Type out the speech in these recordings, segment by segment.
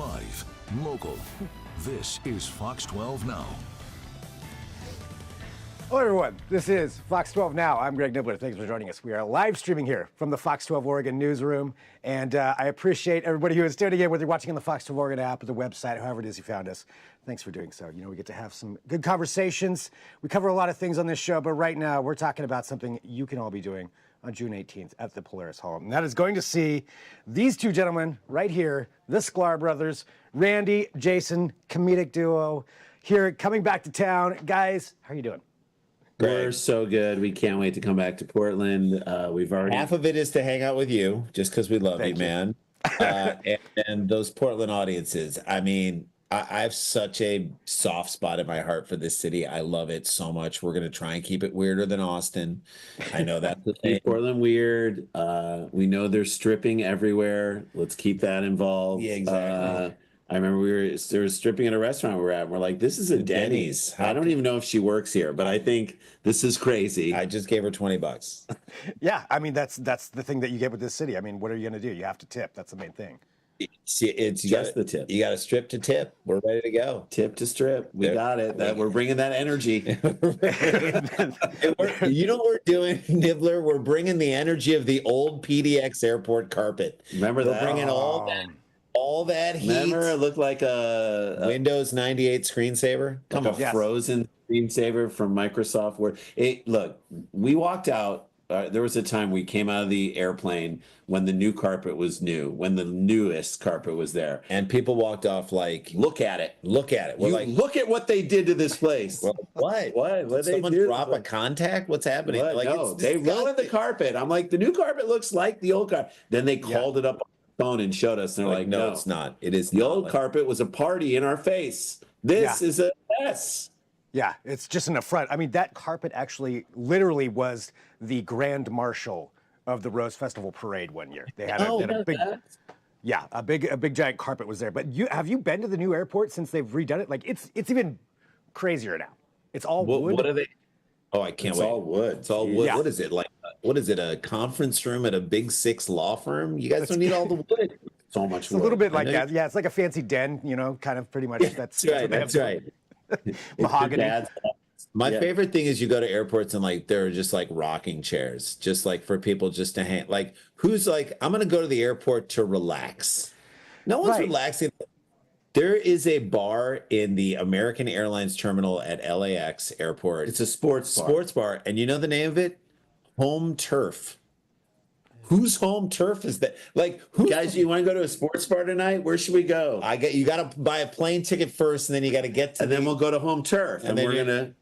Live, local. This is Fox 12 Now. Hello, everyone. This is Fox 12 Now. I'm Greg Nibbler. Thanks for joining us. We are live streaming here from the Fox 12 Oregon newsroom. And I appreciate everybody who is tuning in, whether you're watching on the Fox 12 Oregon app or the website, however it is you found us. Thanks for doing so. You know, we get to have some good conversations. We cover a lot of things on this show, but right now we're talking about something you can all be doing on June 18th at the Polaris Hall. And that is going to see these two gentlemen right here, the Sklar Brothers, Randy, Jason, comedic duo, here coming back to town. Guys, how are you doing? We're so good. We can't wait to come back to Portland. We've already half of it is to hang out with you, just because we love you, man. And those Portland audiences. I mean, I have such a soft spot in my heart for this city. I love it so much. We're gonna try and keep it weirder than Austin. I know that's the thing. Portland weird. We know there's stripping everywhere. Let's keep that involved. Yeah, exactly. I remember there was stripping at a restaurant we were at. And we're like, this is a Denny's. I don't even know if she works here, but I think this is crazy. I just gave her $20. Yeah, I mean, that's the thing that you get with this city. I mean, what are you going to do? You have to tip. That's the main thing. It's just the tip. You got to strip to tip. We're ready to go. Tip to strip. We got it. We're bringing that energy. You know what we're doing, Nibbler? We're bringing the energy of the old PDX airport carpet. Remember that? We're bringing all that heat. Remember, it looked like a Windows 98 screensaver. Come on, frozen screensaver from Microsoft. Look, we walked out. There was a time we came out of the airplane when the new carpet was new, when the newest carpet was there, and people walked off like, "Look at it, look at it." We're like, "Look at what they did to this place." Well, what? What? Did someone drop a contact? What's happening? What? Like, no, they ruined the carpet. I'm like, the new carpet looks like the old carpet. Then they called it up phone and showed us, and they're like, no, it's not. It is the old carpet was a party in our face. This is a mess. Yeah, it's just an affront. I mean, that carpet actually literally was the grand marshal of the Rose Festival parade one year. They had a big giant carpet was there. But have you been to the new airport since they've redone it? Like it's even crazier now. It's all wood. What are they? Oh, I can't wait. It's all wood. It's all wood. Yeah. What is it like? What is it? A conference room at a big six law firm? You guys don't need all the wood. So much. It's a little bit like that. Yeah, it's like a fancy den. You know, kind of pretty much. That's right. That's right. Mahogany. My favorite thing is you go to airports and like there are just like rocking chairs, just like for people just to hang. Like who's like, I'm gonna go to the airport to relax. No one's relaxing. There is a bar in the American Airlines terminal at LAX airport. It's a sports bar. And you know the name of it? Home Turf. Whose home turf is that? Like, guys, you want to go to a sports bar tonight? Where should we go? You got to buy a plane ticket first, and then you got to get to. And then we'll go to home turf, and we're gonna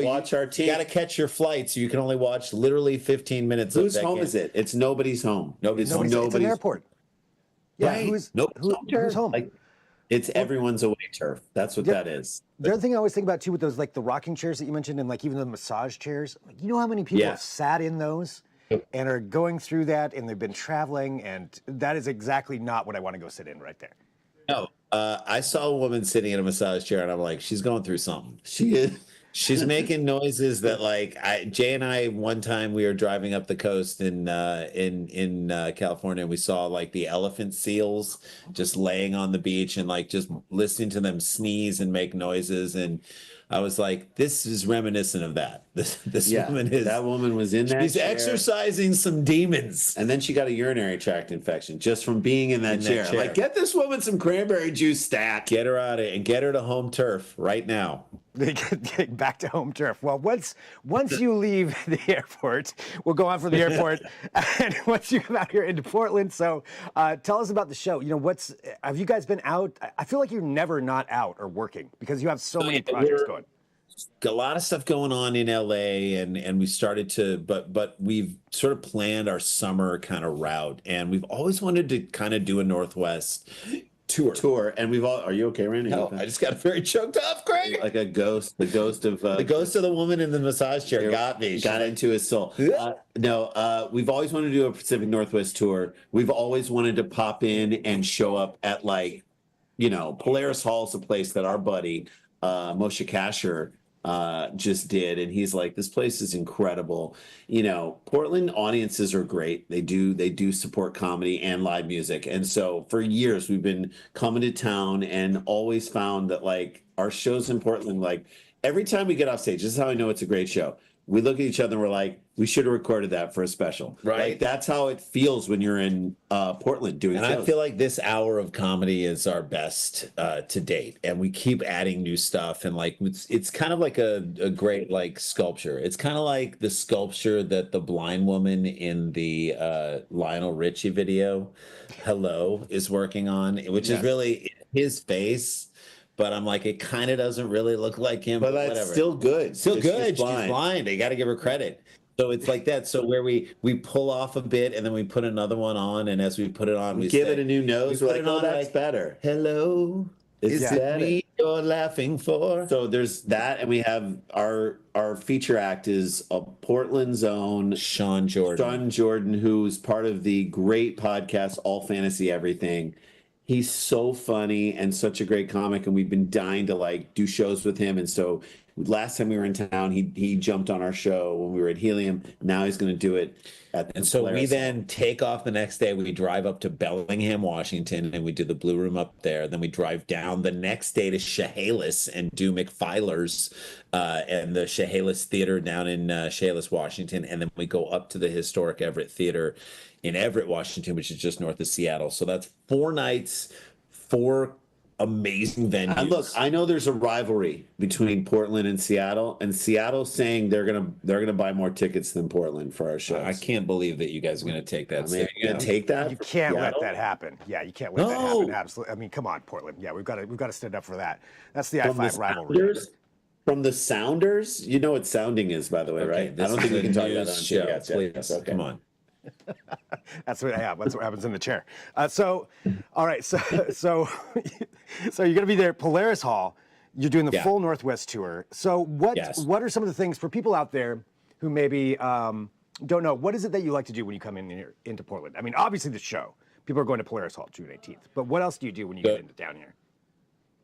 watch our team. You got to catch your flight, so you can only watch literally 15 minutes. Whose home is it? It's nobody's home. Nobody's home. It's an airport. Yeah, right. Who's home? Like, it's everyone's away turf. That's what that is. The other thing I always think about too with those like the rocking chairs that you mentioned, and like even the massage chairs. Like, you know how many people have sat in those and are going through that, and they've been traveling, and that is exactly not what I want to go sit in right there. No, I saw a woman sitting in a massage chair, and I'm like, she's going through something. She is. She's making noises that like Jay and I one time we were driving up the coast in California, and we saw like the elephant seals just laying on the beach and like just listening to them sneeze and make noises, and I was like, this is reminiscent of that. That woman was in that She's chair. exercising some demons. And then she got a urinary tract infection just from being in that chair. Like, get this woman some cranberry juice stat. Get her out of it and get her to home turf right now. Get back to home turf. Well, once you leave the airport, we'll go on from the airport, and once you come out here into Portland. So tell us about the show. You know, have you guys been out? I feel like you're never not out or working because you have so many projects going. A lot of stuff going on in LA, and we started to, but we've sort of planned our summer kind of route, and we've always wanted to kind of do a Northwest tour, and are you okay, Randy? No, I just got very choked up, Greg. Like a ghost, the ghost of the woman in the massage chair got me. Got into his soul. We've always wanted to do a Pacific Northwest tour. We've always wanted to pop in and show up at Polaris Hall is a place that our buddy Moshe Kasher just did, and he's like, this place is incredible. You know, Portland audiences are great. They do support comedy and live music, and so for years we've been coming to town and always found that like our shows in Portland, like every time we get off stage, this is how I know it's a great show. We look at each other and we're like, we should have recorded that for a special. Right. Like, that's how it feels when you're in Portland doing And shows. I feel like this hour of comedy is our best to date. And we keep adding new stuff. And like, it's kind of like a great like sculpture. It's kind of like the sculpture that the blind woman in the Lionel Richie video, Hello, is working on, which is really his face. But I'm like, it kind of doesn't really look like him. But that's whatever. still good. Still It's good. just She's blind. They got to give her credit. So it's like that. So where we pull off a bit and then we put another one on, and as we put it on, we give say, it a new nose. we We're put like, it oh, on that's like, better. Hello, is it me you're laughing for? So there's that, and we have our feature act is a Portland's own Sean Jordan, who's part of the great podcast All Fantasy Everything. He's so funny and such a great comic, and we've been dying to like do shows with him. And so last time we were in town, he jumped on our show when we were at Helium. Now he's going to do it at And so we Polaris then Hall. take off the next day. We drive up to Bellingham, Washington, and we do the Blue Room up there. Then we drive down the next day to Chehalis and do McFiler's and the Chehalis Theater down in Chehalis, Washington. And then we go up to the historic Everett Theater in Everett, Washington, which is just north of Seattle. So that's 4 nights, 4 amazing venues. And look, I know there's a rivalry between Portland and Seattle's saying they're gonna buy more tickets than Portland for our shows. I can't believe that you guys are going to take that. I mean, you're gonna take that? You can't let Seattle? that happen. Yeah, you can't let that No. happen. Absolutely. I mean, come on, Portland. Yeah, we've got to stand up for that. That's the From the I-5 rivalry. Sounders? From the Sounders? You know what sounding is, by the way, right? I don't think we can talk about that on show. Yes, Please, yes, okay. come on. That's what happens in the chair. All right. So you're going to be there at Polaris Hall. You're doing the full Northwest tour. So what are some of the things for people out there who maybe don't know? What is it that you like to do when you come in here into Portland? I mean, obviously the show. People are going to Polaris Hall June 18th. But what else do you do when you get into down here?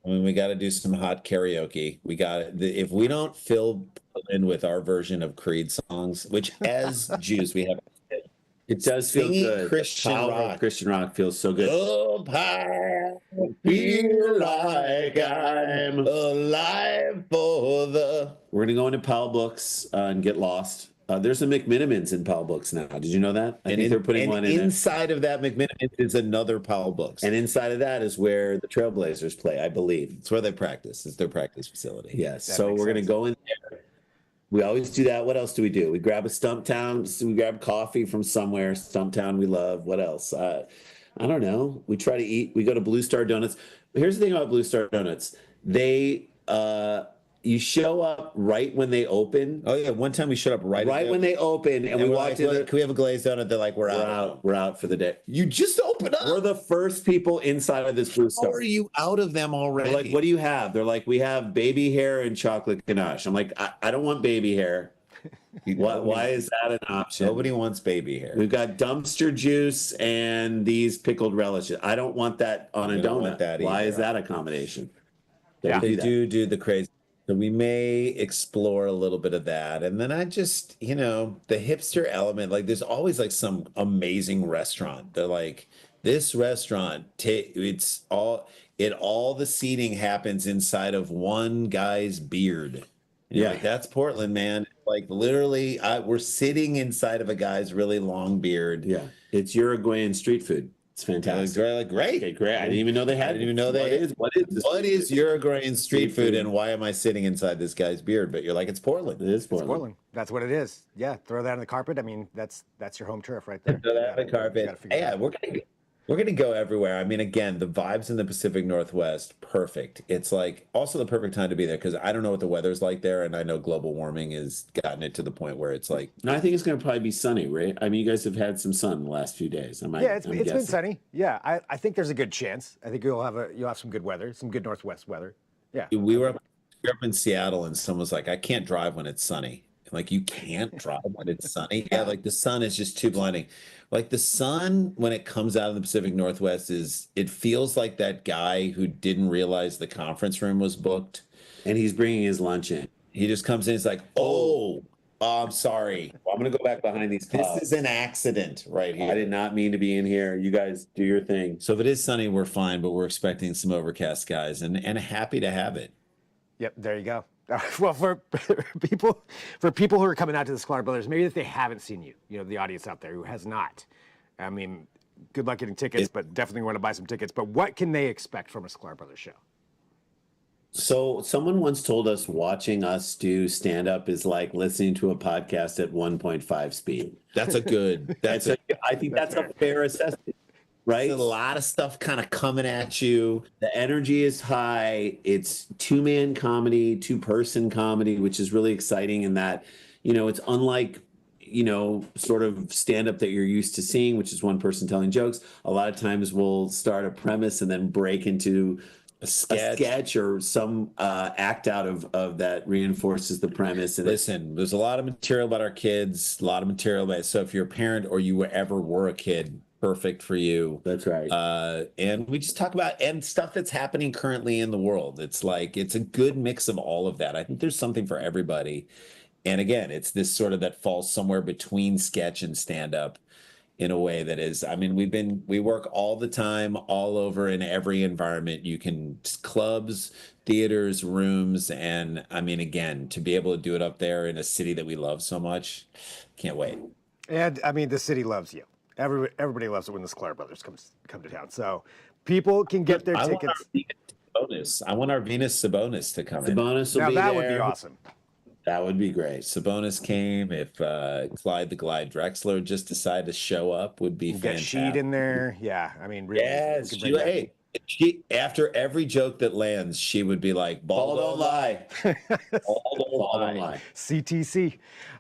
I mean, we got to do some hot karaoke. We got if we don't fill in with our version of Creed songs, which as Jews we have. It does feel Singing good. Christian The power of rock. Christian rock feels so good. Up high, feel like I'm alive for the. We're gonna go into Powell Books and get lost. There's a McMinimans in Powell Books now. Did you know that? I think they're putting one in. Inside of that McMiniman is another Powell Books. And inside of that is where the Trailblazers play, I believe. It's where they practice. It's their practice facility. Yes. That So makes we're going to sense. go in there. We always do that. What else do? We grab a Stumptown. We grab coffee from somewhere. Stumptown we love. What else? I don't know. We try to eat. We go to Blue Star Donuts. Here's the thing about Blue Star Donuts. They, you show up right when they open. Oh yeah, one time we showed up right When they open, and we we're walked like, in. can we have a glazed donut? They're like, we're out. We're out for the day. You just open up. We're the first people inside of this Blue How Star. are you out of them already? We're like, what do you have? They're like, we have baby hair and chocolate ganache. I'm like, I don't want baby hair. Why is that an option? Nobody wants baby hair. We've got dumpster juice and these pickled relishes. I don't want that on a We don't want donut. that Why either. is that a combination? Yeah. We They that. do the crazy. So we may explore a little bit of that. And then I just, the hipster element, like there's always like some amazing restaurant. They're like, this restaurant, all the seating happens inside of one guy's beard. And you're Yeah. like, that's Portland, man. Like literally, we're sitting inside of a guy's really long beard. Yeah. It's Uruguayan street food. It's fantastic. They're like, great. Okay, great. I didn't even know they had. I didn't even know they. What is Uruguayan street food, food? and why am I sitting inside this guy's beard? But you're like, it's Portland. It is It's Portland. Portland. That's what it is. Yeah, throw that on the carpet. I mean, that's your home turf right there. So that the You carpet. gotta figure it Yeah, out. we're gonna go everywhere. I mean, again, the vibes in the Pacific Northwest, perfect. It's like also the perfect time to be there because I don't know what the weather's like there, and I know global warming has gotten it to the point where it's like No, I think it's going to probably be sunny, right? I mean, you guys have had some sun the last few days. Yeah, it's been sunny. Yeah, I think there's a good chance. I think you'll have some good weather, some good Northwest weather. Yeah. we were up in Seattle, and someone was like, "I can't drive when it's sunny." Like you can't drive when it's sunny. Yeah, like the sun is just too blinding. Like the sun when it comes out of the Pacific Northwest it feels like that guy who didn't realize the conference room was booked. And he's bringing his lunch in. He just comes in. He's like, "Oh, I'm sorry. Well, I'm gonna go back behind these This clouds. is an accident right I here." did not mean to be in here. You guys do your thing. So if it is sunny, we're fine, but we're expecting some overcast skies, and happy to have it. Yep, there you go. Well, for people who are coming out to the Sklar Brothers, maybe that they haven't seen you, the audience out there who has not. I mean, good luck getting tickets, but definitely want to buy some tickets. But what can they expect from a Sklar Brothers show? So someone once told us watching us do stand up is like listening to a podcast at 1.5 speed. That's a good. I think that's a fair assessment, right? There's a lot of stuff kind of coming at you. The energy is high. It's two-man comedy, two-person comedy, which is really exciting in that, it's unlike, sort of stand-up that you're used to seeing, which is one person telling jokes. A lot of times we'll start a premise and then break into a sketch or some act out of that reinforces the premise. And Listen, there's a lot of material about our kids, a lot of material about. So if you're a parent or you ever were a kid, perfect for you. That's right. And we just talk about and stuff that's happening currently in the world. It's like it's a good mix of all of that. I think there's something for everybody. And again, it's this sort of that falls somewhere between sketch and stand up in a way that is, I mean, we work all the time, all over in every environment. You can clubs, theaters, rooms. And I mean, again, to be able to do it up there in a city that we love so much, can't wait. And I mean, the city loves you. Everybody loves it when the Sklar Brothers come to town. So people can get their tickets. I want our Venus Sabonis to come in. Sabonis will Now be that there. would be awesome. That would be great. Sabonis came. If Clyde the Glide Drexler just decided to show up, would be Get fantastic. Sheed in there. Yeah, I mean, really. Yes, we could bring that- she after every joke that lands, she would be like, Ball don't lie. Ball don't lie. CTC.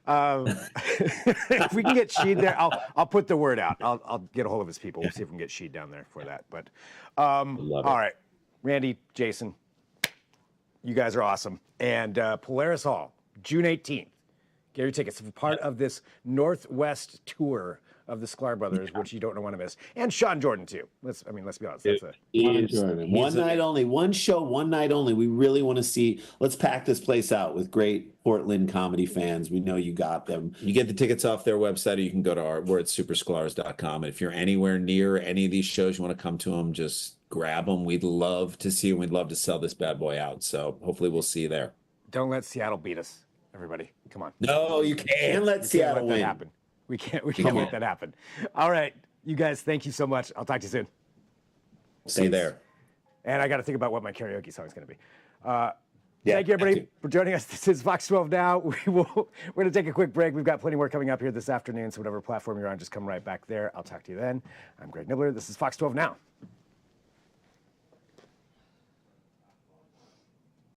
If we can get Sheed there, I'll put the word out. I'll get a hold of his people. We'll see if we can get Sheed down there for that. But all right, Randy, Jason, you guys are awesome. And Polaris Hall, June 18th. Get your tickets. It's part of this Northwest tour of the Sklar Brothers, which you don't want to miss. And Sean Jordan, too. Let's be honest. That's One night only, one show, one night only. We really want to see. Let's pack this place out with great Portland comedy fans. We know you got them. You get the tickets off their website, or you can go to we're at supersklars.com. And if you're anywhere near any of these shows, you want to come to them, just grab them. We'd love to see you. We'd love to sell this bad boy out. So hopefully we'll see you there. Don't let Seattle beat us, everybody. Come on. No, you can't let Seattle let that win. happen. We can't let that happen. All right, you guys, thank you so much. I'll talk to you soon. See you there. And I got to think about what my karaoke song is going to be. Thank you, everybody, for joining us. This is Fox 12 Now. We're going to take a quick break. We've got plenty more coming up here this afternoon, so whatever platform you're on, just come right back there. I'll talk to you then. I'm Greg Nibbler. This is Fox 12 Now.